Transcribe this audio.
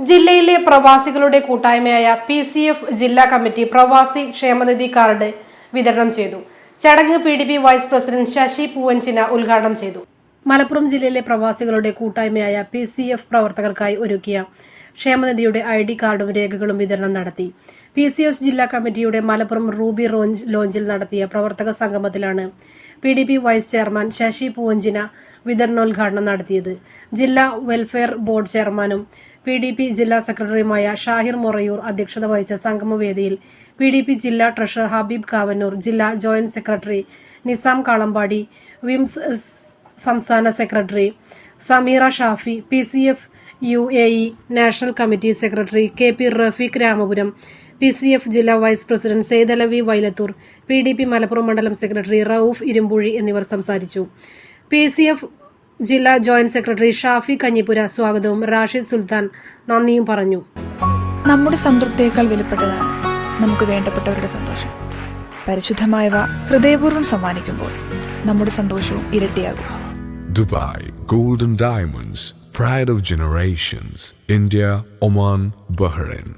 ജില്ലയിലെ പ്രവാസികളുടെ കൂട്ടായ്മയായ PCF ജില്ലാ കമ്മിറ്റി പ്രവാസി ക്ഷേമനിധി കാർഡ് വിതരണം ചെയ്തു. ചടങ്ങ് PDP വൈസ് പ്രസിഡന്റ് ശശി പൂവഞ്ചിന ഉദ്ഘാടനം ചെയ്തു. മലപ്പുറം ജില്ലയിലെ പ്രവാസികളുടെ കൂട്ടായ്മയായ PCF പ്രവർത്തകർക്കായി ഒരുക്കിയ ക്ഷേമനിധിയുടെ ID കാർഡും രേഖകളും വിതരണം നടത്തി. PCF ജില്ലാ കമ്മിറ്റിയുടെ മലപ്പുറം റൂബി ലോഞ്ചിൽ നടത്തിയ പ്രവർത്തക സംഗമത്തിലാണ് PDP വൈസ് ചെയർമാൻ ശശി പൂവഞ്ചിന വിതരണോദ്ഘാടനം നടത്തിയത്. ജില്ലാ വെൽഫെയർ ബോർഡ് ചെയർമാനും PDP ജില്ലാ സെക്രട്ടറിയുമായ ഷാഹിർ മൊറയൂർ അധ്യക്ഷത വഹിച്ച സംഗമവേദിയിൽ PDP ജില്ലാ ട്രഷറർ ഹബീബ് കാവന്നൂർ, ജില്ലാ ജോയിന്റ് സെക്രട്ടറി നിസാം കാളമ്പാടി, വിംസ് സംസ്ഥാന secretary Sameera Shafi, PCF UAE national committee secretary KP Rafeeq Ramapuram, PCF ജില്ലാ vice president Saidalavi Vailathur, PDP Malappuram മണ്ഡലം സെക്രട്ടറി റൌഫ് ഇരുമ്പുഴി എന്നിവർ സംസാരിച്ചു. PCF ജില്ലാ ജോയിന്റ് സെക്രട്ടറി ഷാഫി കഞ്ഞിപ്പുര സ്വാഗതവും റാഷിദ് സുൽത്താൻ നന്ദിയും പറഞ്ഞു. നമ്മുടെ സംതൃപ്തിയേക്കാൾ വിലപ്പെട്ടതാണ് നമുക്ക് വേണ്ടപ്പെട്ടവരുടെ സന്തോഷം. പരിശുദ്ധമായവ ഹൃദയപൂർവ്വം സമ്മാനിക്കുമ്പോൾ നമ്മുടെ സന്തോഷവും ഇരട്ടിയാകും. Dubai Golden Diamonds, Pride of Generations, India, Oman, Bahrain.